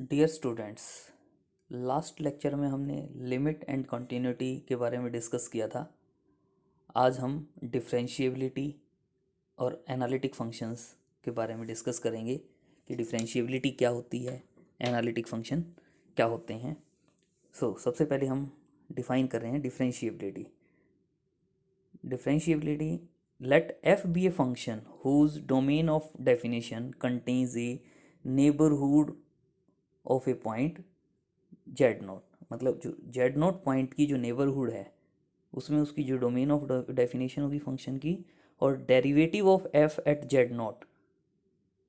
Dear students, last lecture में हमने limit and continuity के बारे में डिस्कस किया था। आज हम डिफरेंशिएबिलिटी और एनालिटिक फंक्शंस के बारे में डिस्कस करेंगे कि डिफरेंशिएबिलिटी क्या होती है, एनालिटिक फंक्शन क्या होते हैं। सबसे पहले हम डिफाइन कर रहे हैं differentiability. Differentiability, let f be a function whose domain of definition contains a neighborhood of a point z note. मतलब जो z नोट पॉइंट की जो नेबरहुड है उसमें उसकी जो डोमेन ऑफ डेफिनेशन होगी फंक्शन की, और derivative of f at z naught.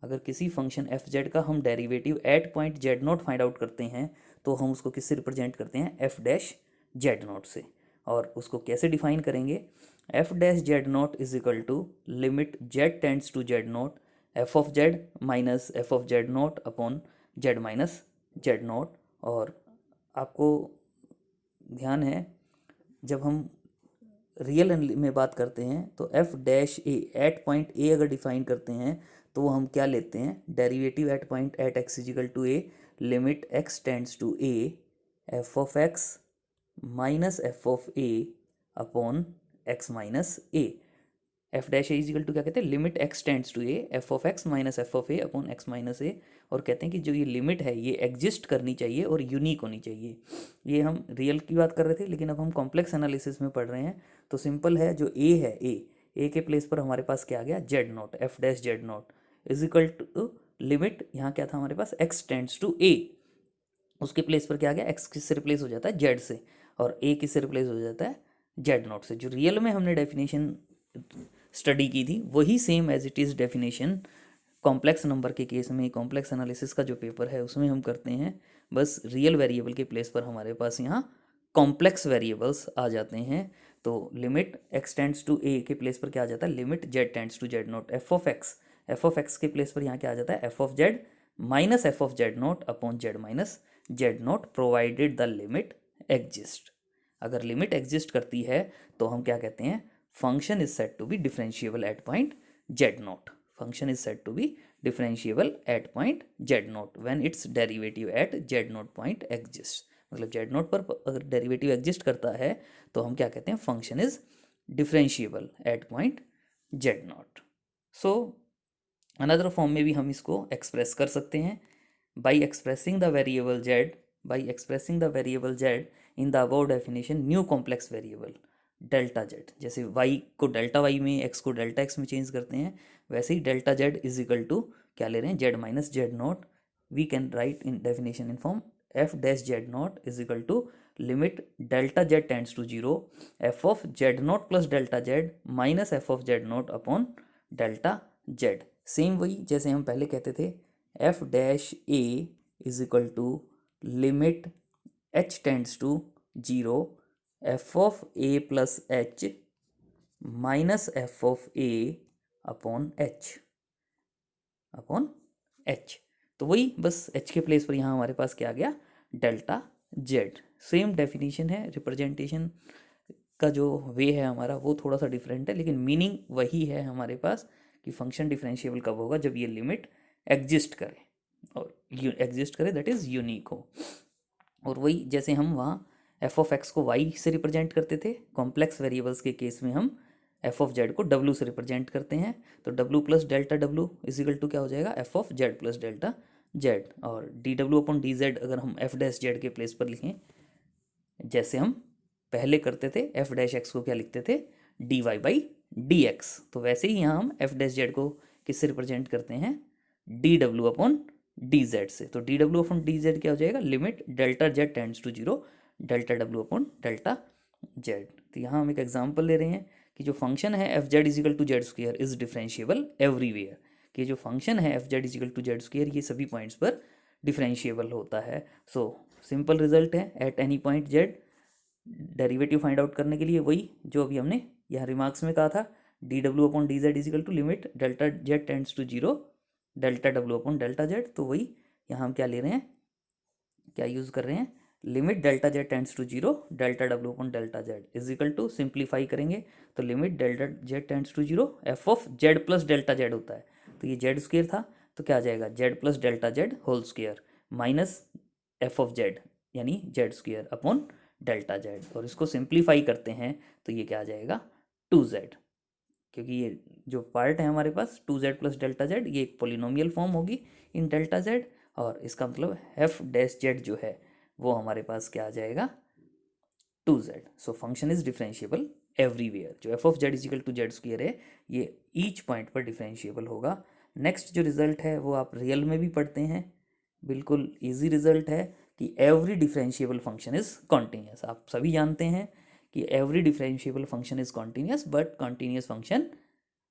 अगर किसी फंक्शन एफ जेड का हम derivative at point Z naught find out करते हैं तो हम उसको किससे रिप्रेजेंट करते हैं, एफ डैश जेड नोट से। और उसको कैसे डिफाइन करेंगे, f dash z naught is equal to limit Z tends to z naught f of z minus F of z naught upon z minus z naught. और आपको ध्यान है, जब हम रियल में बात करते हैं तो F dash A at point A अगर डिफाइन करते हैं तो हम क्या लेते हैं, derivative at point at X equal to A limit x tends to A F of X minus F of A upon X minus A. F dash A equal to क्या कहते हैं, limit x tends to A F of X minus F of A upon X minus A. और कहते हैं कि जो ये limit है ये एग्जिस्ट करनी चाहिए और यूनिक होनी चाहिए। ये हम रियल की बात कर रहे थे, लेकिन अब हम कॉम्प्लेक्स एनालिसिस में पढ़ रहे हैं। तो सिंपल है, जो ए है ए के प्लेस पर हमारे पास क्या आ गया, z naught, f dash z naught is equal to limit, यहाँ क्या था हमारे पास, एक्स टेंड्स टू ए। उसके प्लेस पर क्या आ गया, एक्स किससे रिप्लेस हो जाता है, जेड से, और ए किससे रिप्लेस हो जाता है, जेड नोट से। जो रियल में हमने डेफिनेशन स्टडी की थी वही same as it is definition complex number के केस में, कॉम्प्लेक्स एनालिसिस का जो पेपर है उसमें हम करते हैं। बस रियल वेरिएबल के प्लेस पर हमारे पास यहाँ कॉम्प्लेक्स वेरिएबल्स आ जाते हैं। तो limit x tends to a के प्लेस पर क्या आ जाता है, limit Z tends to z naught f of x के प्लेस पर यहाँ क्या आ जाता है, f of z minus F of z naught upon z minus z naught provided the limit exist. अगर लिमिट एग्जिस्ट करती है तो हम क्या कहते हैं, function is said to be differentiable at point Z note. Function is said to be differentiable at point Z naught when its derivative at z naught point exist. मतलब z naught पर अगर डेरिवेटिव एग्जिस्ट करता है तो हम क्या कहते हैं, function is differentiable at point Z naught. So another form में भी हम इसको एक्सप्रेस कर सकते हैं by expressing the variable Z, by expressing the variable Z in the above definition new complex variable delta Z. जैसे वाई को delta Y में, एक्स को डेल्टा एक्स में चेंज करते हैं, वैसे ही delta Z is equal to क्या ले रहे हैं, Z minus Z not. We can write in definition in form f dash z naught is equal to limit delta Z tends to zero F of z naught plus delta z minus F of z naught upon delta z. Same वही जैसे हम पहले कहते थे, f dash a is equal to limit h tends to zero F of a plus h minus F of A upon h. तो वही बस H के प्लेस पर यहाँ हमारे पास क्या आ गया, डेल्टा जेड। सेम डेफिनेशन है, रिप्रेजेंटेशन का जो वे है हमारा वो थोड़ा सा डिफरेंट है, लेकिन मीनिंग वही है हमारे पास कि फंक्शन डिफरेंशिएबल कब होगा, जब ये लिमिट एग्जिस्ट करे, और एग्जिस्ट करे दैट इज़ यूनिक हो। और वही जैसे हम वहाँ एफ ऑफ एक्स को वाई से रिप्रेजेंट करते थे, कॉम्प्लेक्स वेरिएबल्स के केस में हम एफ ऑफ जेड को डब्ल्यू से रिप्रेजेंट करते हैं। तो W plus delta W equal to क्या हो जाएगा, F of Z plus delta Z. और D W upon D Z अगर हम एफ डैश जेड के प्लेस पर लिखें, जैसे हम पहले करते थे, एफ डैश एक्स को क्या लिखते थे, d y by d x. तो वैसे ही यहाँ हम एफ डैश जेड को किससे रिप्रेजेंट करते हैं, d W upon D z से। तो d W upon D z क्या हो जाएगा, limit delta Z tends to zero delta डब्ल्यू अपॉन डेल्टा जेड। तो यहाँ हम एक एग्जांपल ले रहे हैं कि जो फंक्शन है F z is equal to Z square is differentiable everywhere, कि जो फंक्शन है F z is equal to Z square ये सभी पॉइंट्स पर डिफरेंशिएबल होता है। सो सिंपल रिजल्ट है, at any point z derivative find out करने के लिए वही जो अभी हमने यहाँ रिमार्क्स में कहा था, D W upon D Z is equal to limit delta Z tends to zero delta डब्ल्यू अपॉन डेल्टा जेड। तो वही यहाँ हम क्या ले रहे हैं, क्या यूज़ कर रहे हैं, limit delta Z tends to zero delta डब्ल्यू upon delta Z is equal to, simplify करेंगे तो limit delta Z tends to zero F of Z plus delta Z होता है। तो ये जेड स्क्वेयर था तो क्या आ जाएगा, Z plus delta Z whole square minus F of Z यानी Z square upon delta Z, और इसको सिंप्लीफाई करते हैं तो ये क्या आ जाएगा 2z, क्योंकि ये जो पार्ट है हमारे पास 2z प्लस डेल्टा जेड ये एक पोलिनोमियल फॉर्म होगी इन डेल्टा जेड, और इसका मतलब एफ डैश जेड जो है वो हमारे पास क्या आ जाएगा 2z। So function is differentiable everywhere. जो F of Z is equal to Z square है ये ईच पॉइंट पर डिफरेंशिएबल होगा। नेक्स्ट जो रिजल्ट है वो आप रियल में भी पढ़ते हैं, बिल्कुल इजी रिजल्ट है कि every differentiable function is continuous. आप सभी जानते हैं कि every differentiable function is continuous, but continuous function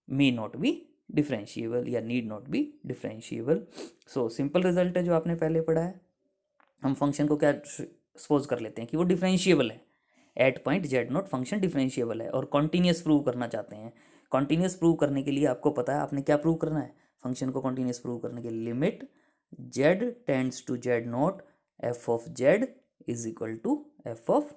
may not be differentiable या need not be differentiable. So simple result है जो आपने पहले पढ़ा है। हम फंक्शन को क्या सपोज कर लेते हैं कि वो डिफरेंशिएबल है, at point z naught function differentiable है और कॉन्टिन्यूस प्रूव करना चाहते हैं। कॉन्टिन्यूस प्रूव करने के लिए आपको पता है आपने क्या प्रूव करना है, फंक्शन को कॉन्टिन्यूस प्रूव करने के लिए limit Z tends to z naught f of z is equal to f of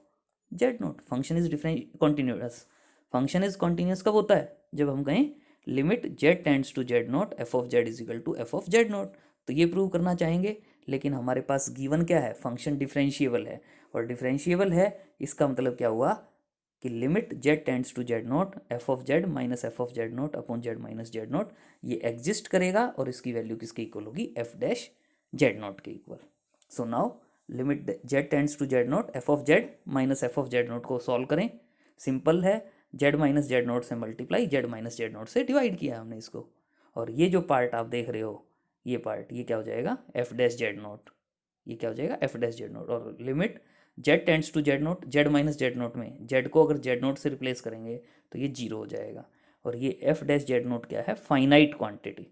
z naught. Function is different continuous. Function is continuous कब होता है, जब हम कहें limit Z tends to z naught f of z is equal to f of z naught. तो ये prove करना चाहेंगे, लेकिन हमारे पास गिवन क्या है, फंक्शन डिफरेंशिएबल है, और डिफरेंशिएबल है इसका मतलब क्या हुआ कि limit Z tends to z naught f of z minus F of z naught upon z minus Z naught ये एग्जिस्ट करेगा, और इसकी वैल्यू किसके इक्वल होगी, एफ डैश जेड नॉट के इक्वल। So now limit Z tends to z naught f of z minus F of z naught को सॉल्व करें। सिंपल है, जेड माइनस जेड नॉट से multiply z minus Z naught से divide किया हमने इसको, और ये जो पार्ट आप देख रहे हो ये पार्ट ये क्या हो जाएगा एफ डैश जेड नॉट, ये क्या हो जाएगा एफ डैश जेड नॉट। और limit Z tends to z naught z minus Z naught में जेड को अगर जेड नॉट से रिप्लेस करेंगे तो ये जीरो हो जाएगा, और ये एफ डैश जेड नॉट क्या है, फाइनाइट क्वांटिटी।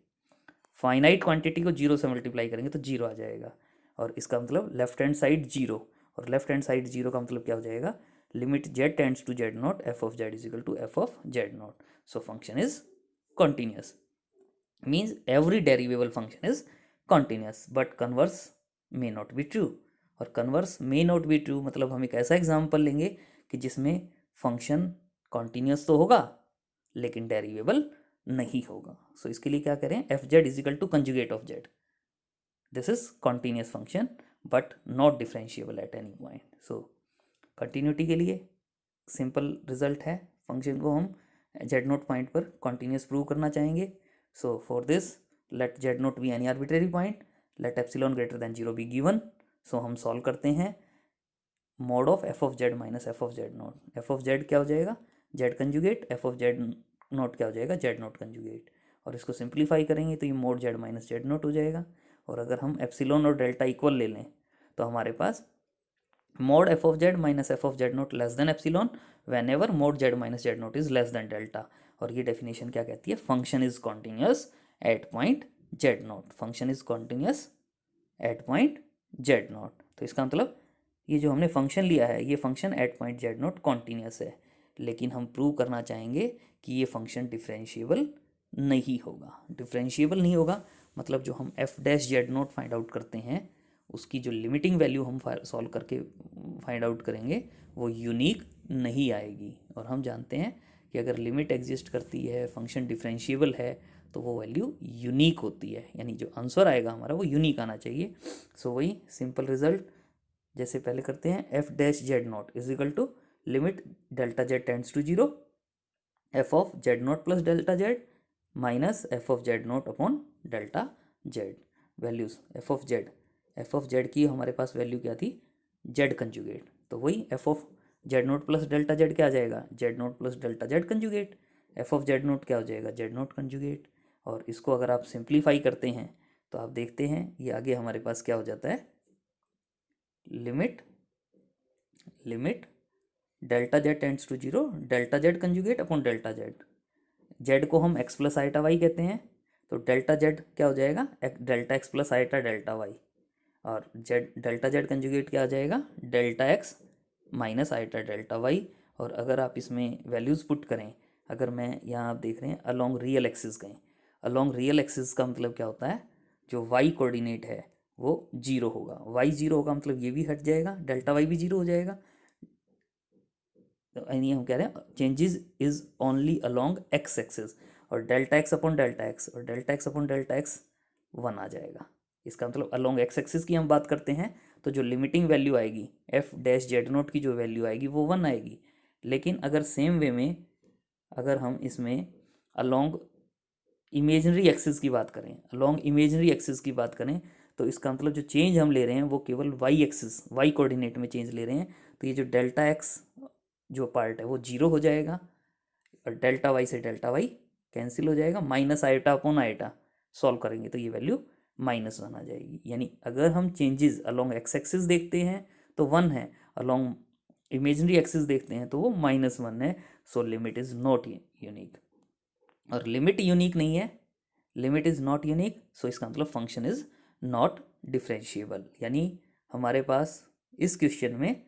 फाइनाइट क्वांटिटी को जीरो से मल्टीप्लाई करेंगे तो जीरो आ जाएगा, और इसका मतलब लेफ्ट हैंड साइड जीरो, और लेफ्ट हैंड साइड जीरो का मतलब क्या हो जाएगा, limit Z tends to z naught f of z is equal to f of z naught. So function is continuous, means every derivable function is continuous but converse may not be true। और converse may not be true मतलब हम एक ऐसा example लेंगे कि जिसमें function continuous तो होगा लेकिन डेरिवेबल नहीं होगा। सो इसके लिए क्या करें, f Z is equal to conjugate of z, this is continuous function but not differentiable at any point. So continuity के लिए सिंपल रिजल्ट है, फंक्शन को हम जेड नोट पॉइंट पर कॉन्टिन्यूस प्रूव करना चाहेंगे। So for this, let z not be any arbitrary point, let epsilon greater than 0 be given। So हम solve करते हैं mod of F of z minus F of z naught. F of Z क्या हो जाएगा, Z conjugate, F of z naught क्या हो जाएगा, Z not conjugate, और इसको सिंप्लीफाई करेंगे तो ये mode Z minus Z not हो जाएगा। और अगर हम एप्सिलॉन और डेल्टा इक्वल ले लें तो हमारे पास mod f of z minus f of z note less than epsilon when ever mod z minus z naught is less than delta. और ये डेफिनेशन क्या कहती है, function is continuous at point Z note, function is continuous at point Z note. तो इसका मतलब ये जो हमने फंक्शन लिया है ये function at point Z note continuous है, लेकिन हम प्रूव करना चाहेंगे कि ये फंक्शन डिफरेंशिएबल नहीं होगा। डिफरेंशिएबल नहीं होगा मतलब जो हम F dash z naught find out करते हैं उसकी जो लिमिटिंग वैल्यू हम सॉल्व करके फाइंड आउट करेंगे वो यूनिक नहीं आएगी, और हम जानते हैं कि अगर लिमिट एग्जिस्ट करती है फंक्शन डिफरेंशिएबल है तो वो वैल्यू यूनिक होती है, यानी जो आंसर आएगा हमारा वो यूनिक आना चाहिए। सो वही सिंपल रिजल्ट जैसे पहले करते हैं, f dash z naught is equal to limit delta Z tends to zero F of z naught plus delta z minus F of z naught upon delta z. Values f of z की हमारे पास value क्या थी, Z conjugate, तो वही F of z note plus delta z क्या आ जाएगा, Z note plus delta z conjugate. F of z note क्या हो जाएगा, जेड नोट कंजुगेट। और इसको अगर आप सिंप्लीफाई करते हैं तो आप देखते हैं ये आगे हमारे पास क्या हो जाता है, limit delta Z tends to zero delta z conjugate upon delta z. Z को हम एक्स प्लस आइटा वाई कहते हैं, तो डेल्टा जेड क्या हो जाएगा, delta x plus iota delta y, और जेड डेल्टा जेड कंजुगेट क्या आ जाएगा, delta x minus iota delta y. और अगर आप इसमें वैल्यूज़ पुट करें, अगर मैं यहाँ आप देख रहे हैं अलॉन्ग रियल एक्सिस कहें, अलॉन्ग रियल एक्सिस का मतलब क्या होता है, जो वाई कोऑर्डिनेट है वो जीरो होगा, वाई जीरो होगा मतलब ये भी हट जाएगा, डेल्टा वाई भी जीरो हो जाएगा। यानी हम कह रहे हैं changes is only along x axis, और delta X upon delta x और delta X upon delta X one आ जाएगा। इसका मतलब अलोंग एक्स एक्सिस की हम बात करते हैं तो जो लिमिटिंग वैल्यू आएगी एफ डैश जेड नोट की जो वैल्यू आएगी वो 1 आएगी। लेकिन अगर सेम वे में अगर हम इसमें अलोंग इमेजनरी एक्सिस की बात करें, अलोंग इमेजनरी एक्सिस की बात करें, तो इसका मतलब जो चेंज हम ले रहे हैं वो केवल वाई एक्सिस, वाई कोऑर्डिनेट में चेंज ले रहे हैं। तो ये जो डेल्टा एक्स जो पार्ट है वो 0 हो जाएगा और डेल्टा वाई से डेल्टा वाई कैंसिल हो जाएगा, minus iota upon iota solve करेंगे तो ये वैल्यू -1 आ जाएगी। यानी अगर हम चेंजेस अलोंग एक्स एक्सिस देखते हैं तो 1 है, अलोंग इमेजनरी एक्सिस देखते हैं तो वो -1 है। So limit is not unique, और लिमिट यूनिक नहीं है, लिमिट इज़ नॉट यूनिक, सो इसका मतलब फंक्शन इज़ नॉट डिफरेंशिएबल। यानी हमारे पास इस क्वेश्चन में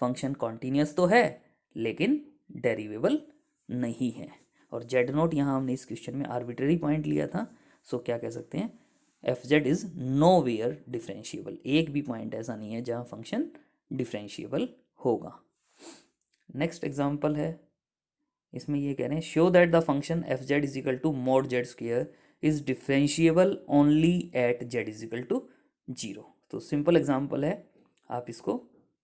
फंक्शन कॉन्टीन्यूस तो है लेकिन डेरिवेबल नहीं है। और जेड नोट यहाँ हमने इस क्वेश्चन में आर्बिट्रेरी पॉइंट लिया था, सो क्या कह सकते हैं, f z is nowhere differentiable. एक भी पॉइंट ऐसा नहीं है जहाँ फंक्शन डिफरेंशिएबल होगा। नेक्स्ट एग्जाम्पल है, इसमें ये कह रहे हैं show that the function F Z is equal to mod z square is differentiable only at Z is equal to 0। तो सिंपल एग्जाम्पल है, आप इसको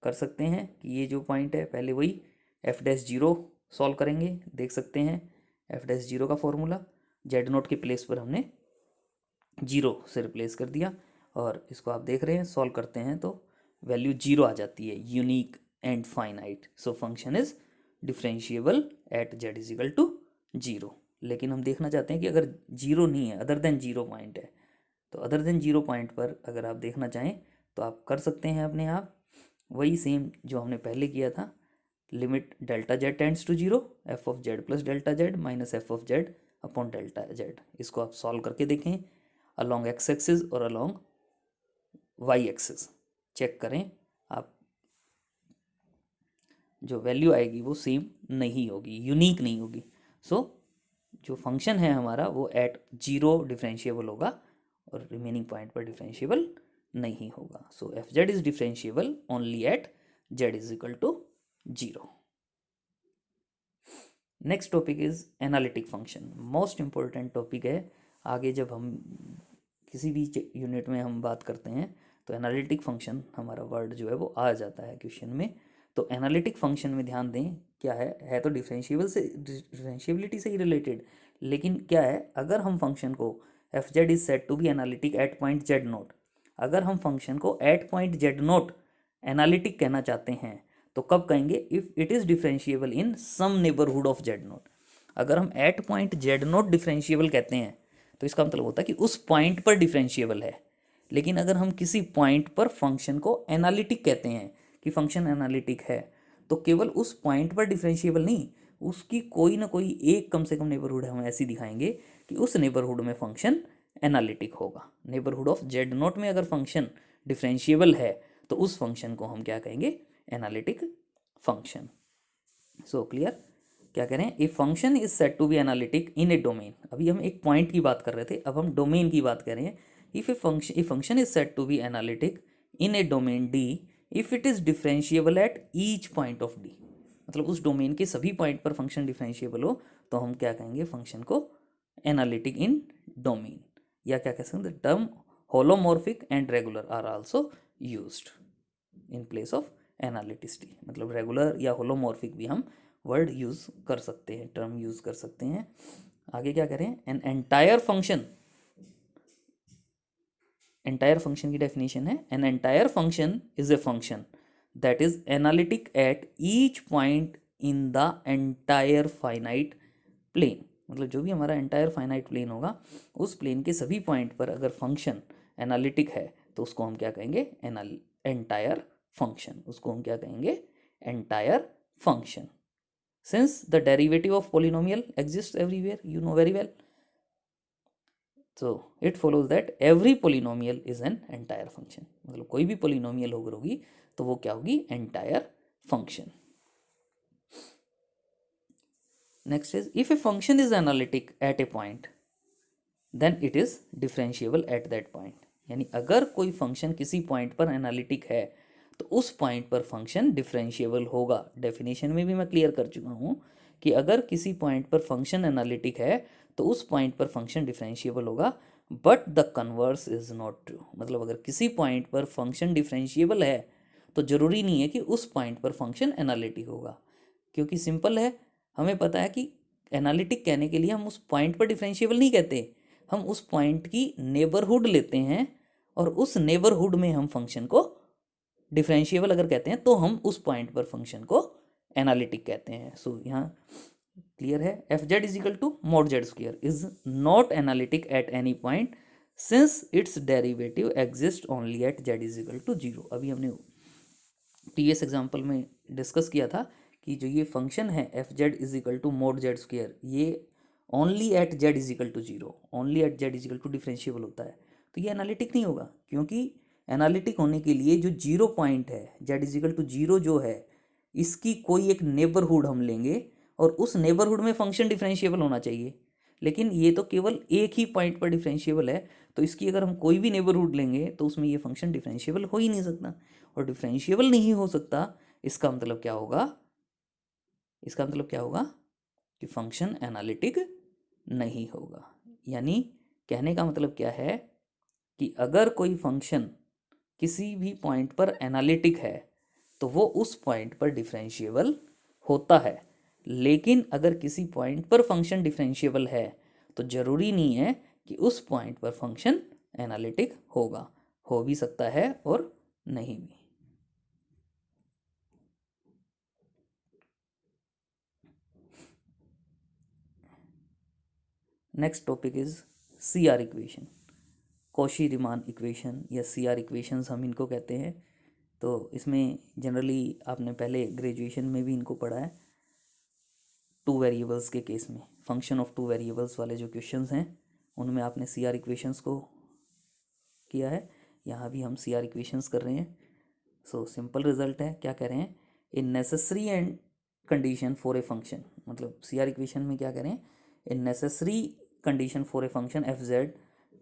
कर सकते हैं कि ये जो पॉइंट है पहले वही एफ डैश 0 सॉल्व करेंगे, देख सकते हैं एफ डैश 0 का फॉर्मूला जेड नोट के प्लेस पर हमने 0 से रिप्लेस कर दिया, और इसको आप देख रहे हैं सॉल्व करते हैं तो वैल्यू 0 आ जाती है, unique and finite. So function is differentiable at Z is equal to 0। लेकिन हम देखना चाहते हैं कि अगर 0 नहीं है, अदर देन 0 पॉइंट है, तो अदर देन 0 पॉइंट पर अगर आप देखना चाहें तो आप कर सकते हैं अपने आप वही सेम जो हमने पहले किया था, limit delta Z tends to 0 f of Z plus delta z minus F of Z upon delta z. इसको आप सॉल्व करके देखें अलोंग एक्स एक्सिस और अलोंग वाई एक्सिस, चेक करें आप, जो वैल्यू आएगी वो सेम नहीं होगी, यूनिक नहीं होगी। सो जो फंक्शन है हमारा वो एट 0 डिफरेंशिएबल होगा और रिमेनिंग पॉइंट पर डिफरेंशिएबल नहीं होगा। So F Z is differentiable only at Z is equal to 0। Next topic is analytic function, most important topic है। आगे जब हम किसी भी यूनिट में हम बात करते हैं तो एनालिटिक फंक्शन हमारा वर्ड जो है वो आ जाता है क्वेश्चन में। तो एनालिटिक फंक्शन में ध्यान दें क्या है तो डिफरेंशिएबिलिटी से ही रिलेटेड, लेकिन क्या है अगर हम फंक्शन को f Z is set to be analytic at point Z naught, अगर हम फंक्शन को at point Z naught analytic कहना चाहते हैं तो कब कहेंगे, if it is differentiable in some neighbourhood of z naught. अगर हम at point Z naught differentiable कहते हैं तो इसका मतलब होता है कि उस पॉइंट पर डिफरेंशिएबल है। लेकिन अगर हम किसी पॉइंट पर फंक्शन को एनालिटिक कहते हैं कि फंक्शन एनालिटिक है तो केवल उस पॉइंट पर डिफरेंशिएबल नहीं, उसकी कोई ना कोई एक कम से कम नेबरहुड हम ऐसी दिखाएंगे कि उस नेबरहुड में फंक्शन एनालिटिक होगा। नेबरहुड ऑफ जेड नोट में अगर फंक्शन डिफरेंशिएबल है तो उस फंक्शन को हम क्या कहेंगे, एनालिटिक फंक्शन। सो क्लियर, क्या कह रहे हैं, a function is set to be analytic in a domain. अभी हम एक पॉइंट की बात कर रहे थे, अब हम डोमेन की बात कर रहे हैं। If a function is set to be analytic in a domain d if it is differentiable at each point of d, मतलब उस डोमेन के सभी पॉइंट पर फंक्शन डिफरेंशिएबल हो तो हम क्या कहेंगे, फंक्शन को एनालिटिक इन डोमेन। या क्या कह सकते हैं, term holomorphic and regular are also used in place of analyticity, मतलब रेगुलर या होलोमॉर्फिक भी हम वर्ड यूज कर सकते हैं, टर्म यूज कर सकते हैं। आगे क्या करें, an entire function, entire function की डेफिनेशन है, an entire function is a function that is analytic at each point in the entire finite plane. मतलब जो भी हमारा एंटायर फाइनाइट प्लेन होगा उस प्लेन के सभी पॉइंट पर अगर फंक्शन एनालिटिक है तो उसको हम क्या कहेंगे, एंटायर फंक्शन, उसको हम क्या कहेंगे, entire function. Since the derivative of polynomial exists everywhere, you know very well, so it follows that every polynomial is an entire function। मतलब कोई भी polynomial होगी तो वो क्या होगी, entire function। Next is if a function is analytic at a point then it is differentiable at that point। यानी अगर कोई फंक्शन किसी पॉइंट पर एनालिटिक है तो उस पॉइंट पर फंक्शन डिफरेंशिएबल होगा। डेफिनेशन में भी मैं क्लियर कर चुका हूँ कि अगर किसी पॉइंट पर फंक्शन एनालिटिक है तो उस पॉइंट पर फंक्शन डिफरेंशिएबल होगा। But the converse is not true. मतलब अगर किसी पॉइंट पर फंक्शन डिफरेंशिएबल है तो ज़रूरी नहीं है कि उस पॉइंट पर फंक्शन एनालिटिक होगा, क्योंकि सिंपल है, हमें पता है कि एनालिटिक कहने के लिए हम उस पॉइंट पर डिफरेंशिएबल नहीं कहते, हम उस पॉइंट की नेबरहुड लेते हैं और उस नेबरहुड में हम फंक्शन को डिफरेंशिएबल अगर कहते हैं तो हम उस पॉइंट पर फंक्शन को एनालिटिक कहते हैं। सो यहाँ क्लियर है, F Z is equal to mod Z square is not analytic at any point since its derivative exist only at Z is equal to zero. अभी हमने प्रीवियस एग्जाम्पल में discuss किया था कि जो ये फंक्शन है F Z is equal to mod Z square, ये only at Z is equal to zero, only at Z is equal to differentiable होता है, तो ये एनालिटिक नहीं होगा, क्योंकि एनालिटिक होने के लिए जो जीरो पॉइंट है z is equal to zero जो है, इसकी कोई एक नेबरहुड हम लेंगे और उस नेबरहुड में फंक्शन डिफरेंशिएबल होना चाहिए, लेकिन ये तो केवल एक ही पॉइंट पर डिफरेंशिएबल है, तो इसकी अगर हम कोई भी नेबरहुड लेंगे तो उसमें ये फंक्शन डिफरेंशिएबल हो ही नहीं सकता, और डिफरेंशिएबल नहीं हो सकता, इसका मतलब क्या होगा, इसका मतलब क्या होगा कि फंक्शन एनालिटिक नहीं होगा। यानी कहने का मतलब क्या है कि अगर कोई फंक्शन किसी भी पॉइंट पर एनालिटिक है तो वो उस पॉइंट पर डिफरेंशिएबल होता है, लेकिन अगर किसी पॉइंट पर फंक्शन डिफरेंशिएबल है तो ज़रूरी नहीं है कि उस पॉइंट पर फंक्शन एनालिटिक होगा, हो भी सकता है और नहीं भी। Next topic is C R equation, Cauchy Riemann equation या सी आर इक्वेशंस हम इनको कहते हैं। तो इसमें जनरली आपने पहले ग्रेजुएशन में भी इनको पढ़ा है, टू वेरिएबल्स के केस में, फंक्शन ऑफ टू वेरिएबल्स वाले जो क्वेश्चंस हैं उनमें आपने सी आर इक्वेशंस को किया है, यहाँ भी हम सी आर इक्वेशंस कर रहे हैं। सो सिंपल रिजल्ट है, क्या कह रहे हैं, a necessary and condition for a function, मतलब सी आर इक्वेशन में क्या करें, a necessary condition for a function F z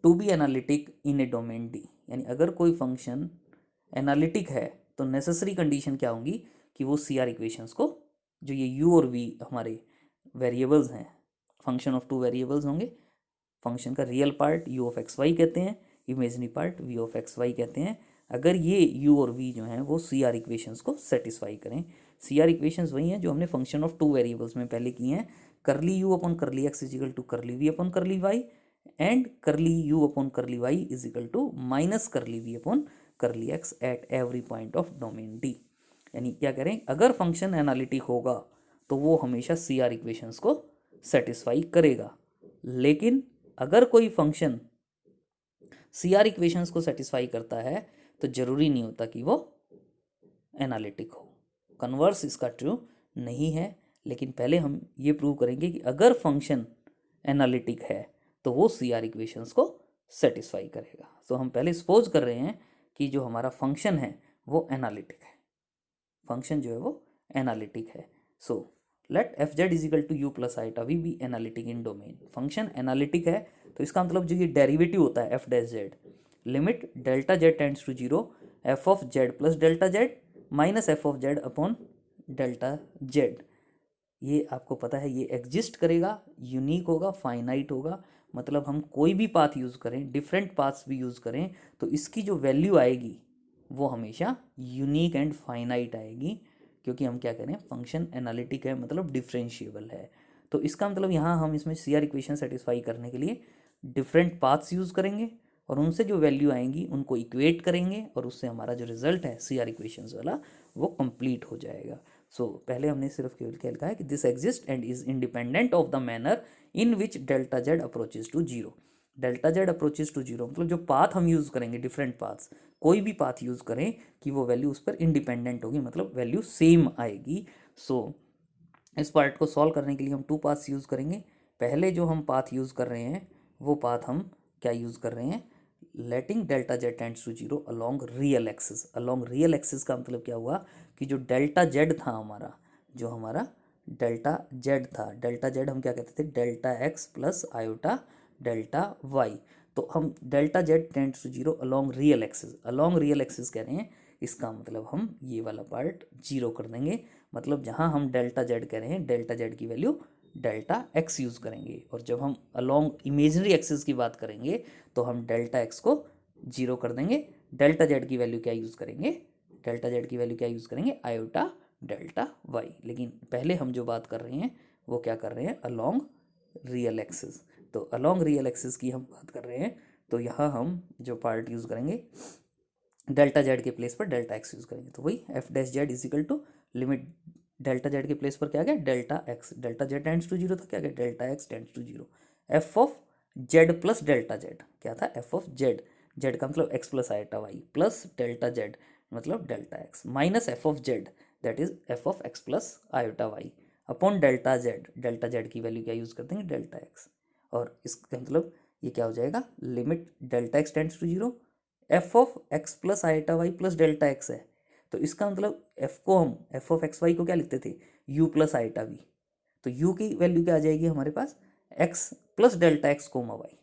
to be analytic in a domain D. यानी अगर कोई फंक्शन एनालिटिक है तो नेसेसरी कंडीशन क्या होंगी कि वो सी आर इक्वेशंस को, जो ये यू और वी हमारे वेरिएबल्स हैं, फंक्शन ऑफ टू वेरिएबल्स होंगे, फंक्शन का real part u of x y कहते हैं, imaginary part v of x y कहते हैं, अगर ये यू और वी जो हैं वो सी आर इक्वेशंस को सेटिस्फाई करें। सी आर इक्वेशंस वही हैं जो हमने फंक्शन ऑफ टू वेरिएबल्स में पहले किए हैं, curly you upon curly x is equal to curly we upon curly Y and curly you upon curly Y is equal to minus curly we upon curly x at every point of domain D. यानी क्या करें, अगर function analytic होगा तो वो हमेशा सी R equations को satisfy करेगा, लेकिन अगर कोई फंक्शन सी आर इक्वेशंस को सेटिस्फाई करता है तो ज़रूरी नहीं होता कि वो एनालिटिक हो, कन्वर्स इसका ट्रू नहीं है। लेकिन पहले हम ये प्रूव करेंगे कि अगर फंक्शन एनालिटिक है तो वो सी आर इक्वेशंस को सेटिस्फाई करेगा। तो हम पहले सपोज कर रहे हैं कि जो हमारा फंक्शन है वो एनालिटिक है, फंक्शन जो है वो एनालिटिक है। So let f Z is equal to u plus iota v be analytic in domain, function analytic है तो इसका मतलब जो ये डेरिवेटिव होता है f dash z, limit delta Z tends to zero F of Z plus delta z minus F of Z upon delta z, ये आपको पता है ये एग्जिस्ट करेगा, यूनिक होगा, फाइनाइट होगा, मतलब हम कोई भी पाथ यूज़ करें, डिफरेंट पाथ्स भी यूज़ करें तो इसकी जो वैल्यू आएगी वो हमेशा यूनिक एंड फाइनाइट आएगी, क्योंकि हम क्या करें, फंक्शन एनालिटिक है मतलब डिफरेंशिएबल है। तो इसका मतलब यहाँ हम इसमें सी आर इक्वेशन सेटिस्फाई करने के लिए डिफरेंट पाथ्स यूज़ करेंगे और उनसे जो वैल्यू आएंगी उनको इक्वेट करेंगे और उससे हमारा जो रिजल्ट है सी आर इक्वेशंस वाला वो कंप्लीट हो जाएगा। सो पहले हमने सिर्फ केवल क्या लिखा है कि this exist and is independent of the manner in which delta z approaches to zero. Delta z approaches to zero मतलब जो पाथ हम यूज़ करेंगे, डिफरेंट पाथ्स, कोई भी पाथ यूज़ करें कि वो वैल्यू उस पर इंडिपेंडेंट होगी, मतलब वैल्यू सेम आएगी। सो इस पार्ट को सॉल्व करने के लिए हम टू पाथ्स यूज़ करेंगे। पहले जो हम पाथ यूज़ कर रहे हैं वो पाथ हम क्या यूज़ कर रहे हैं, letting delta Z tends to zero along real axis. Along real axis का मतलब क्या हुआ कि जो डेल्टा जेड था हमारा, जो हमारा डेल्टा जेड था, डेल्टा जेड हम क्या कहते थे, delta x plus iota delta y, तो हम delta Z tends to zero along real axis, along real axis कह रहे हैं, इसका मतलब हम ये वाला पार्ट जीरो कर देंगे, मतलब जहाँ हम डेल्टा जेड कह रहे हैं डेल्टा जेड की वैल्यू डेल्टा एक्स यूज़ करेंगे, और जब हम अलोंग इमेजिनरी एक्सिस की बात करेंगे तो हम डेल्टा एक्स को 0 कर देंगे। डेल्टा जेड की वैल्यू क्या यूज़ करेंगे, डेल्टा जेड की वैल्यू क्या यूज़ करेंगे, आयोटा डेल्टा वाई। लेकिन पहले हम जो बात कर रहे हैं वो क्या कर रहे हैं, अलोंग रियल एक्सिस। तो अलोंग रियल एक्सिस की हम बात कर रहे हैं, तो यहाँ हम जो पार्ट यूज़ करेंगे डेल्टा जेड के प्लेस पर डेल्टा एक्स यूज़ करेंगे। तो वही f dash z is equal to limit delta z के प्लेस पर क्या गया, delta x, delta Z tends to zero था, क्या गया, delta x tends to zero. F of Z plus delta z क्या था, एफ ऑफ जेड, जेड का मतलब x plus iota y, plus delta z मतलब delta x, minus F of z that is f of x plus iota y upon delta Z. Delta Z की value क्या use कर देंगे, delta x. और इसका मतलब ये क्या हो जाएगा, limit delta x tends to zero, F of x plus iota y plus delta x है। तो इसका मतलब एफ को हम एफ ऑफ एक्स वाई को क्या लिखते थे, यू प्लस आइटा वी। तो यू की वैल्यू क्या आ जाएगी हमारे पास, X plus delta x comma Y.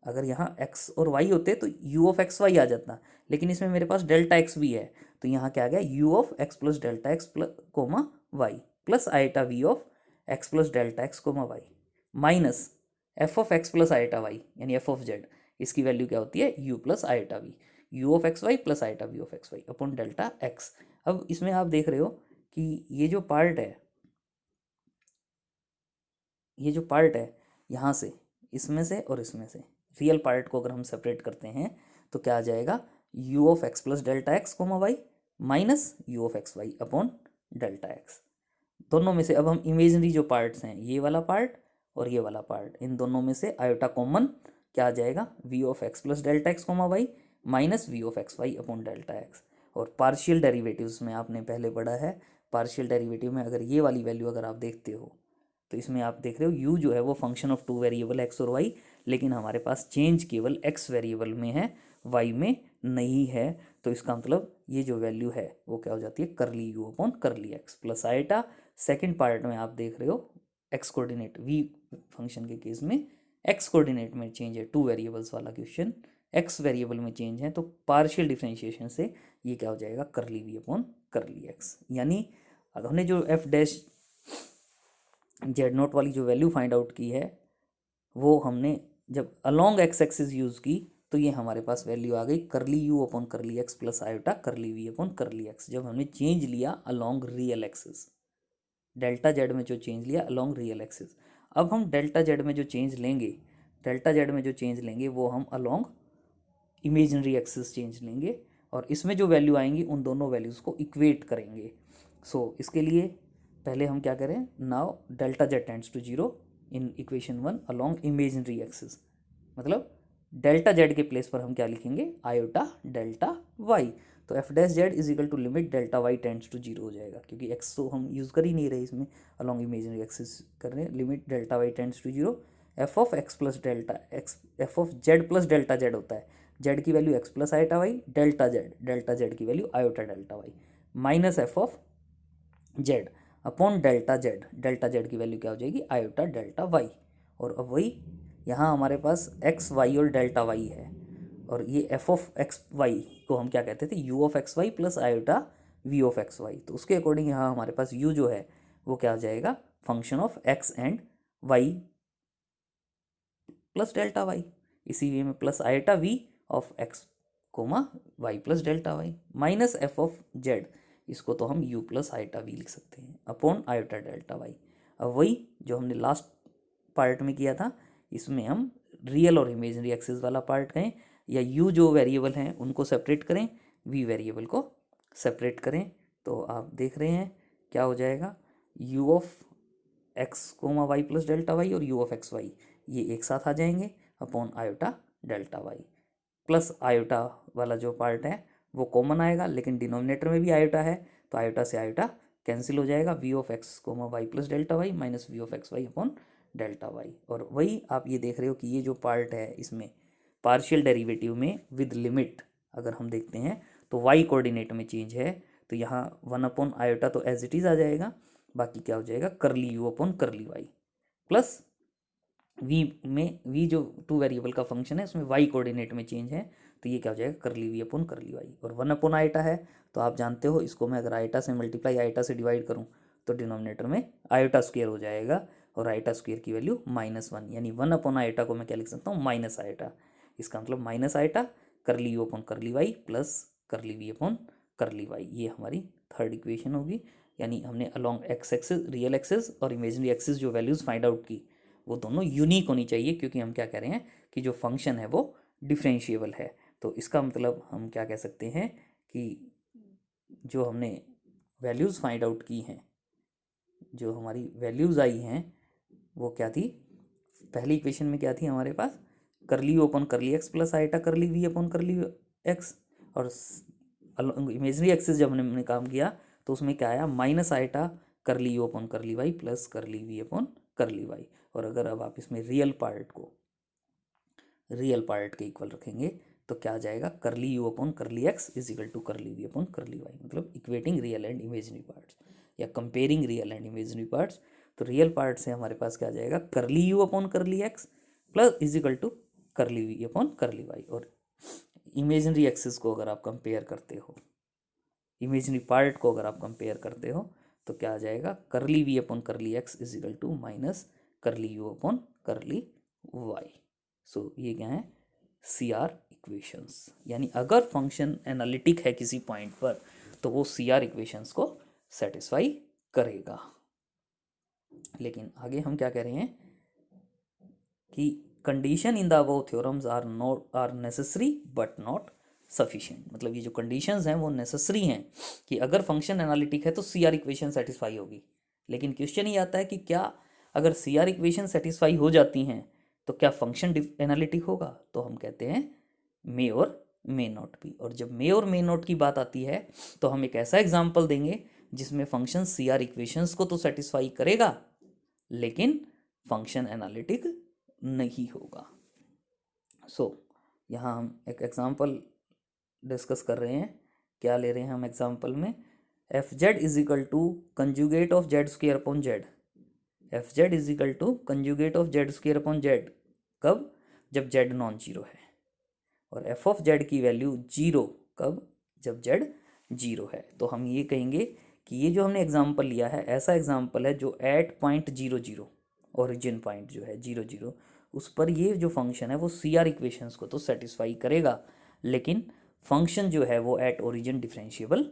अगर यहाँ एक्स और वाई होते तो यू ऑफ एक्स वाई आ जाता, लेकिन इसमें मेरे पास डेल्टा एक्स भी है, तो यहाँ क्या आ गया, u of x plus delta x plus comma y plus iota v of x plus delta x comma y minus F of x plus iota y यानी एफ ऑफ जेड। इसकी value क्या होती है, u plus iota v, u of x y plus iota v of x y upon delta x. अब इसमें आप देख रहे हो कि ये जो पार्ट है, ये जो पार्ट है यहाँ से, इसमें से और इसमें से, रियल पार्ट को अगर हम सेपरेट करते हैं तो क्या आ जाएगा, u of x plus delta x comma y minus u of x y upon delta x. दोनों में से अब हम इमेजिनरी जो पार्ट्स हैं, ये वाला पार्ट और ये वाला पार्ट, इन दोनों में से आयोटा कॉमन क्या आ जाएगा, v of x plus delta x comma y minus v of x y upon delta x. और पार्शियल डेरिवेटिव्स में आपने पहले पढ़ा है, पार्शियल डेरिवेटिव में अगर ये वाली वैल्यू अगर आप देखते हो तो इसमें आप देख रहे हो यू जो है वो function of two variable x और वाई, लेकिन हमारे पास चेंज केवल एक्स वेरिएबल में है, वाई में नहीं है। तो इसका मतलब ये जो वैल्यू है वो क्या हो जाती है, curly you upon curly x plus iota. Second part में आप देख रहे हो एक्स कोऑर्डिनेट, वी फंक्शन के केस में एक्स कोऑर्डिनेट में चेंज है, टू वेरिएबल्स वाला क्वेश्चन, एक्स वेरिएबल में चेंज है, तो पार्शियल डिफरेंशिएशन से ये क्या हो जाएगा, curly we upon curly x. यानी हमने जो एफ डैश जेड नोट वाली जो वैल्यू फाइंड आउट की है वो हमने जब अलोंग एक्स एक्सिस यूज़ की तो ये हमारे पास वैल्यू आ गई करली you upon curly x plus iota करली वी अपॉन करली एक्स, जब हमने चेंज लिया along real axis, delta Z में जो चेंज लिया अलोंग रियल एक्सिस। अब हम डेल्टा जेड में जो चेंज लेंगे, डेल्टा जेड में जो चेंज लेंगे वो हम अलोंग इमेजिनरी एक्सिस चेंज लेंगे, और इसमें जो वैल्यू आएंगी उन दोनों वैल्यूज़ को इक्वेट करेंगे। सो इसके लिए पहले हम क्या करें, now delta Z tends to zero in equation one along imaginary axis, मतलब डेल्टा जेड के प्लेस पर हम क्या लिखेंगे, आयोटा डेल्टा वाई। तो F dash z is equal to limit delta Y tends to zero हो जाएगा, क्योंकि एक्स तो हम यूज़ कर ही नहीं रहे इसमें, अलोंग इमेजिनरी एक्सिस कर रहे हैं, limit delta Y tends to zero, F of x plus delta X, F of Z plus delta Z होता है, जेड की value X plus iota Y, delta Z, delta Z की value iota delta Y minus F of Z upon delta Z, delta Z की value क्या हो जाएगी, iota delta y. और अब वही यहाँ हमारे पास एक्स वाई और डेल्टा वाई है, और ये एफ ऑफ एक्स वाई को हम क्या कहते थे, u of x y plus iota v of x y. तो उसके अकॉर्डिंग यहाँ हमारे पास यू जो है वो क्या हो जाएगा, function of x and y plus delta y, इसी वे में plus iota v of x comma y plus delta Y minus F of z, इसको तो हम u प्लस आयोटा वी लिख सकते हैं अपॉन आयोटा डेल्टा वाई। अब वही जो हमने लास्ट पार्ट में किया था, इसमें हम रियल और इमेजिनरी एक्सिस वाला पार्ट करें, या u जो वेरिएबल हैं उनको सेपरेट करें, v वेरिएबल को सेपरेट करें। तो आप देख रहे हैं क्या हो जाएगा, u of x comma y plus delta y और u ऑफ एक्स वाई ये एक साथ आ जाएंगे upon iota delta y, plus iota वाला जो पार्ट है वो कॉमन आएगा, लेकिन डिनोमिनेटर में भी आयोटा है तो आयोटा से आयोटा कैंसिल हो जाएगा, v of x comma y plus delta Y minus v of x y upon delta y. और वही आप ये देख रहे हो कि ये जो पार्ट है इसमें पार्शियल डेरिवेटिव में विद लिमिट अगर हम देखते हैं तो वाई कोऑर्डिनेट में चेंज है, तो यहाँ वन अपॉन आयोटा तो एज इट इज़ आ जाएगा, बाकी क्या हो जाएगा, curly you upon curly y plus we में, वी जो टू वेरिएबल का फंक्शन है उसमें वाई कोऑर्डिनेट में चेंज है, तो ये क्या हो जाएगा, curly we upon curly Y. और वन अपॉन आइटा है तो आप जानते हो इसको मैं अगर आइटा से मल्टीप्लाई आइटा से डिवाइड करूँ तो डिनोमिनेटर में आयोटा स्क्वायर हो जाएगा, और आइटा स्क्वायर की वैल्यू -1, यानी 1 आइटा को मैं क्या लिख सकता हूँ, माइनस आइटा। इसका मतलब minus iota curly you upon curly y plus curly we upon curly y, ये हमारी थर्ड इक्वेशन होगी। यानी हमने along x axis, real axis और इमेजिनरी एक्सिस जो वैल्यूज़ फाइंड आउट की वो दोनों यूनिक होनी चाहिए, क्योंकि हम क्या कह रहे हैं कि जो फंक्शन है वो डिफरेंशिएबल है। तो इसका मतलब हम क्या कह सकते हैं कि जो हमने वैल्यूज़ फाइंड आउट की हैं, जो हमारी वैल्यूज़ आई हैं वो क्या थी, पहली इक्वेशन में क्या थी हमारे पास, curly you upon curly x plus iota curly we upon curly x, और इमेजनरी एक्सिस जब हमने काम किया तो उसमें क्या आया, minus iota curly you upon curly y plus curly we upon curly Y. और अगर अब आप इसमें रियल पार्ट के इक्वल रखेंगे तो क्या आ जाएगा, curly you upon curly x is equal to curly we upon curly Y, मतलब equating real and imaginary parts या comparing real and imaginary parts. तो रियल पार्ट से हमारे पास क्या आ जाएगा, curly you upon curly x plus is equal to curly we upon curly Y. और इमेजनरी एक्सिस को अगर आप कंपेयर करते हो, इमेजनरी पार्ट को अगर आप कंपेयर करते हो तो क्या आ जाएगा, curly we upon curly x is equal to minus curly you upon curly y. So ये क्या है, सी आर इक्वेशंस। यानी अगर फंक्शन एनालिटिक है किसी पॉइंट पर तो वो सी आर इक्वेशंस को सेटिस्फाई करेगा। लेकिन आगे हम क्या कह रहे हैं कि condition in the above theorems are necessary but not sufficient. मतलब ये जो कंडीशंस हैं वो नेसेसरी हैं कि अगर फंक्शन एनालिटिक है तो सी आर इक्वेशन सेटिस्फाई होगी। लेकिन क्वेश्चन ये आता है कि क्या अगर सी आर इक्वेशन सेटिस्फाई हो जाती हैं तो क्या फंक्शन एनालिटिक होगा, तो हम कहते हैं मे और मे नॉट बी। और जब मे और मे नॉट की बात आती है तो हम एक ऐसा एग्जाम्पल देंगे जिसमें फंक्शन सी आर इक्वेशंस को तो सेटिस्फाई करेगा लेकिन फंक्शन एनालिटिक नहीं होगा। सो यहाँ हम एक एग्जाम्पल डिस्कस कर रहे हैं। क्या ले रहे हैं हम एग्जाम्पल में, f Z is equal to conjugate of z square upon z. F Z is equal to conjugate of z square upon z, कब, जब जेड नॉन जीरो है। और एफ ऑफ जेड की वैल्यू जीरो, कब, जब Z zero है। तो हम ये कहेंगे कि ये जो हमने एग्जाम्पल लिया है ऐसा एग्जाम्पल है जो at point zero zero, origin point जो है जीरो जीरो, उस पर ये जो फंक्शन है वो सी आर इक्वेशंस को तो सेटिस्फाई करेगा लेकिन फंक्शन जो है वो एट ओरिजिन डिफरेंशिएबल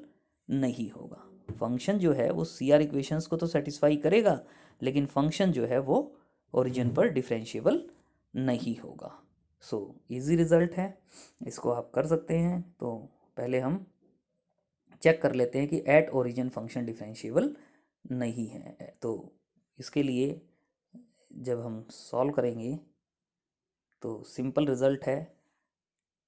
नहीं होगा। फंक्शन जो है वो सी आर इक्वेशंस को तो सेटिस्फाई करेगा लेकिन फंक्शन जो है वो ओरिजिन पर डिफरेंशिएबल नहीं होगा। सो इजी रिजल्ट है, इसको आप कर सकते हैं। तो पहले हम चेक कर लेते हैं कि एट ओरिजिन फंक्शन डिफरेंशिएबल नहीं है। तो इसके लिए जब हम सॉल्व करेंगे तो सिंपल रिजल्ट है,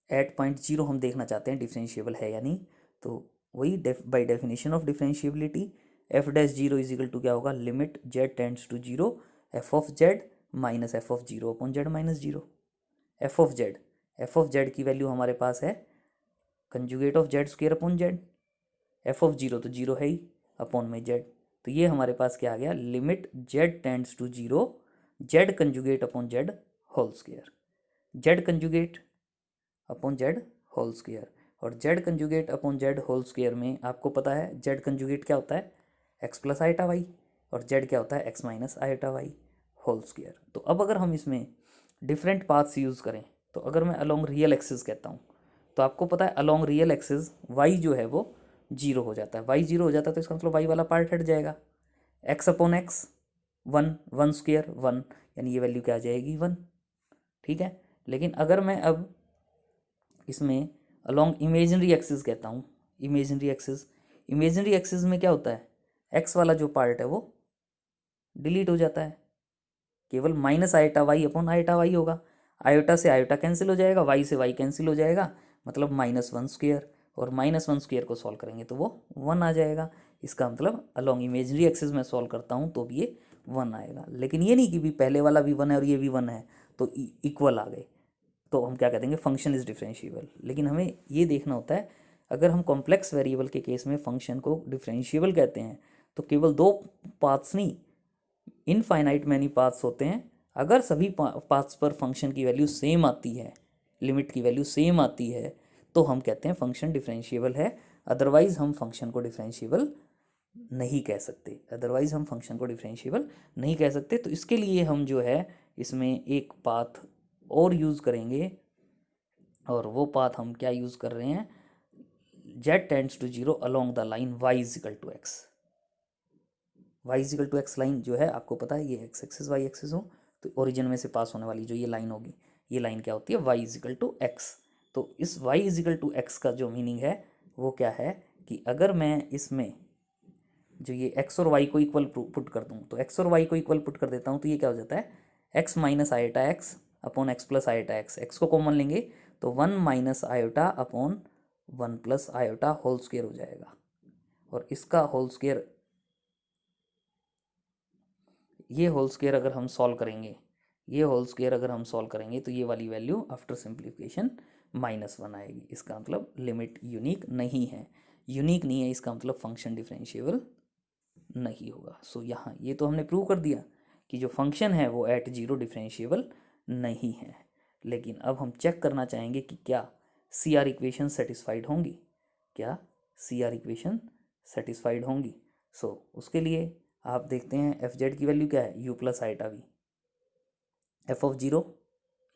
एट पॉइंट जीरो हम देखना चाहते हैं डिफरेंशिएबल है या नहीं। तो वही by definition of differentiability f dash zero is equal to क्या होगा, limit Z tends to zero F of z minus F of zero upon z minus zero. F of z की वैल्यू हमारे पास है conjugate of z square upon z, f of zero तो zero है ही, upon में Z. तो ये हमारे पास क्या आ गया, limit Z tends to zero Z conjugate upon Z whole square, Z conjugate upon Z whole square. और Z conjugate upon Z whole square में आपको पता है जेड कंजुगेट क्या होता है, एक्स प्लस आइटा वाई, और जेड क्या होता है, X minus iota Y whole square. तो अब अगर हम इसमें डिफरेंट पाथ्स यूज़ करें तो अगर मैं अलॉन्ग रियल एक्सिस कहता हूँ तो आपको पता है अलॉन्ग रियल एक्सिस वाई जो है वो जीरो हो जाता है। वाई जीरो हो जाता है तो इसका मतलब वाई वाला पार्ट हट जाएगा, x upon x one, one square one, यानी ये वैल्यू क्या आ जाएगी, वन। ठीक है, लेकिन अगर मैं अब इसमें अलॉन्ग इमेजिनरी एक्सिस कहता हूँ, इमेजिनरी एक्सिस में क्या होता है, एक्स वाला जो पार्ट है वो डिलीट हो जाता है, केवल minus iota y upon iota y होगा। आयोटा से आयोटा कैंसिल हो जाएगा, वाई से वाई कैंसिल हो जाएगा, मतलब माइनस वन स्क्वेयर, और माइनस वन स्क्वेयर को सॉल्व करेंगे तो वो वन आ जाएगा। इसका मतलब अलॉन्ग इमेजिनरी एक्सिस में सॉल्व करता हूँ तो भी ये वन आएगा। लेकिन ये नहीं कि भी पहले वाला भी वन है और ये भी वन है तो इक्वल आ गए, तो हम क्या कह देंगे, फंक्शन इज़ डिफरेंशिएबल। लेकिन हमें ये देखना होता है अगर हम कॉम्प्लेक्स वेरिएबल के केस में फंक्शन को डिफरेंशिएबल कहते हैं तो केवल दो पाथ्स नहीं, इनफाइनाइट मैनी पाथ्स होते हैं। अगर सभी पाथ्स पर फंक्शन की वैल्यू सेम आती है, लिमिट की वैल्यू सेम आती है, तो हम कहते हैं फंक्शन डिफरेंशिएबल है, अदरवाइज हम फंक्शन को डिफरेंशिएबल नहीं कह सकते, अदरवाइज हम फंक्शन को डिफरेंशिएबल नहीं कह सकते। तो इसके लिए हम जो है इसमें एक पाथ और यूज़ करेंगे, और वो पाथ हम क्या यूज़ कर रहे हैं, z tends to 0 along the line y equal to x. y equal to x line जो है आपको पता है ये एक्स एक्सिस वाई एक्सिस हो, तो ओरिजिन में से पास होने वाली जो ये लाइन होगी, ये लाइन क्या होती है, y इजिकल टू एक्स। तो इस y इजिकल टू एक्स का जो मीनिंग है वो क्या है कि अगर मैं इसमें जो ये x और y को इक्वल पुट कर दूँ, तो x और y को इक्वल पुट कर देता हूँ, तो ये क्या हो जाता है, x minus iota x upon x plus iota x. X को कॉमन लेंगे तो 1 minus iota upon 1 plus iota whole square हो जाएगा, और इसका होल स्क्वायर, ये होल स्क्वायर अगर हम सॉल्व करेंगे, ये होल स्क्वायर अगर हम सॉल्व करेंगे तो ये वाली वैल्यू आफ्टर सिंप्लीफिकेशन -1 आएगी। इसका मतलब लिमिट यूनिक नहीं है, यूनिक नहीं है इसका मतलब फंक्शन डिफरेंशिएबल नहीं होगा। सो यहाँ ये तो हमने प्रूव कर दिया कि जो फंक्शन है वो एट 0 डिफरेंशिएबल नहीं है। लेकिन अब हम चेक करना चाहेंगे कि क्या सी आर इक्वेशन सेटिस्फाइड होंगी, क्या सी आर इक्वेशन सेटिस्फाइड होंगी। सो उसके लिए आप देखते हैं एफ जेड की वैल्यू क्या है, u plus iota v, f of 0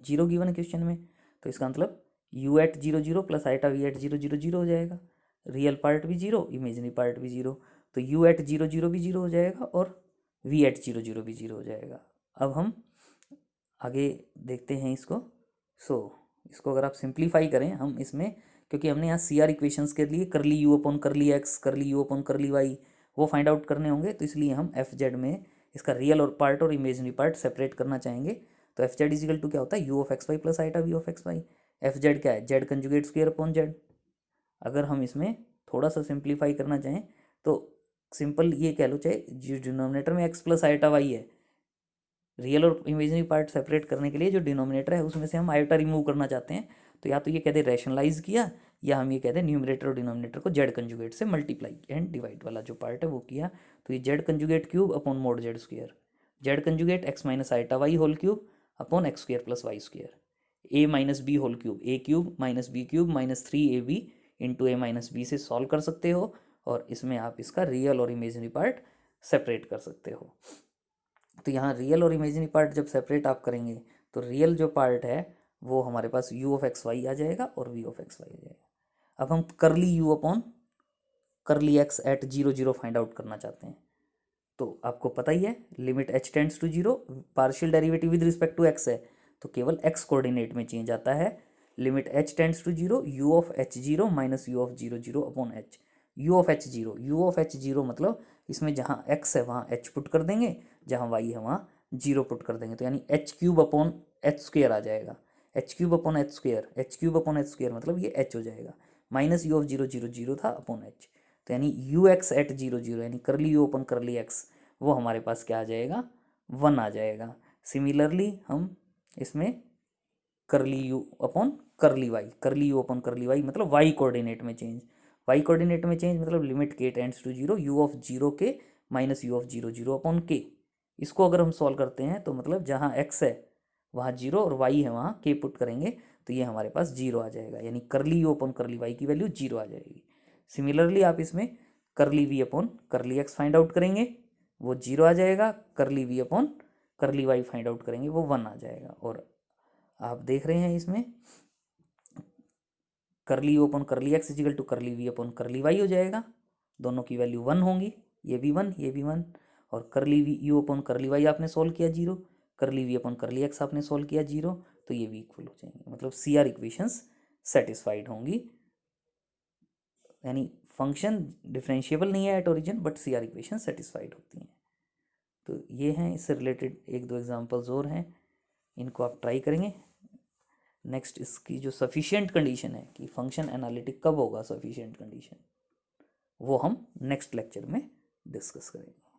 0 given है क्वेश्चन में, तो इसका मतलब u at 0 0 plus iota v at 0 0 0 हो जाएगा, रियल पार्ट भी 0 इमेजिनरी पार्ट भी 0, तो यू एट 0 0 भी 0 हो जाएगा और वी एट 0 0 भी 0 हो जाएगा। अब हम आगे देखते हैं इसको। इसको अगर आप सिंप्लीफाई करें हम इसमें, क्योंकि हमने यहाँ सी आर इक्वेशंस के लिए करली यू अपॉन करली एक्स, करली यू अपॉन करली वाई वो फाइंड आउट करने होंगे, तो इसलिए हम एफ जेड में इसका रियल और पार्ट और इमेजिनरी पार्ट सेपरेट करना चाहेंगे। तो एफ जेड इजिकल टू क्या होता है, u of x y plus iota v of x y. F z क्या है, Z conjugate square upon z. अगर हम इसमें थोड़ा सा सिंप्लीफाई करना चाहें तो सिंपल ये कह लो, चाहे जो डिनोमिनेटर में एक्स प्लस आइटा वाई है, रियल और इमेजिनरी पार्ट सेपरेट करने के लिए जो डिनोमिनेटर है उसमें से हम आयोटा रिमूव करना चाहते हैं, तो या तो ये कह दे रैशनलाइज किया, या हम ये कह दें न्यूमरेटर और डिनोमिनेटर को जेड कंजुगेट से मल्टीप्लाई एंड डिवाइड वाला जो पार्ट है वो किया। तो ये Z conjugate cube upon mod Z square, Z conjugate X minus iota Y whole cube upon X square plus Y square, A minus B whole cube, A cube minus B cube minus 3ab into A minus B से solve कर सकते हो, और इसमें आप इसका real और imaginary part separate कर सकते हो। तो यहाँ रियल और इमेजिनरी पार्ट जब सेपरेट आप करेंगे तो रियल जो पार्ट है वो हमारे पास यू ऑफ एक्स वाई आ जाएगा और वी ऑफ एक्स वाई आ जाएगा। अब हम curly you upon curly x at 0 0 find out करना चाहते हैं, तो आपको पता ही है limit h tends to 0, partial derivative with respect to x है तो केवल एक्स कोऑर्डिनेट में चेंज आता है। Limit h tends to 0 u of h 0 minus u of 0 0 upon H, you of h 0, u of h 0 मतलब इसमें जहाँ x है वहाँ एच पुट कर देंगे, जहाँ वाई है वहाँ 0 पुट कर देंगे, तो यानी H cube upon H square आ जाएगा, H cube upon H square, H cube upon H square मतलब ये एच हो जाएगा, माइनस यू ऑफ 0 0 0 था अपॉन एच, तो यानी यू एक्स एट 0 0 यानी करली यू अपॉन करली एक्स वो हमारे पास क्या आ जाएगा, 1 आ जाएगा। सिमिलरली हम इसमें करली यू अपॉन करली वाई, करली यू अपॉन करली वाई मतलब वाई कोऑर्डिनेट में चेंज, वाई कोऑर्डिनेट में चेंज मतलब लिमिट के टेंड्स टू 0 यू ऑफ 0 के माइनस यू ऑफ 0 0 अपॉन के। इसको अगर हम सॉल्व करते हैं तो मतलब जहाँ एक्स है वहाँ 0 और वाई है वहाँ के पुट करेंगे तो ये हमारे पास 0 आ जाएगा, यानी करली यू अपॉन करली वाई की वैल्यू 0 आ जाएगी। सिमिलरली आप इसमें करली we upon curly x find out करेंगे वो 0 आ जाएगा, curly we upon curly Y find out करेंगे वो 1 आ जाएगा। और आप देख रहे हैं इसमें करली you upon curly x equal to curly we upon curly Y हो जाएगा, दोनों की वैल्यू 1 होंगी, ये भी 1 ये भी 1, और करली we you upon curly Y आपने सॉल्व किया 0, करली वी अपॉन करली एक्स आपने सॉल्व किया 0, तो ये भी इक्वल हो जाएंगे, मतलब सी आर इक्वेशंस सेटिस्फाइड होंगी, यानी फंक्शन डिफरेंशिएबल नहीं है at origin but C R equation satisfied होती हैं। तो ये हैं, इससे रिलेटेड एक दो एग्जांपल्स और हैं, इनको आप ट्राई करेंगे। नेक्स्ट इसकी जो सफिशिएंट कंडीशन है कि फंक्शन एनालिटिक कब होगा, सफिशिएंट कंडीशन वो हम नेक्स्ट लेक्चर में डिस्कस करेंगे।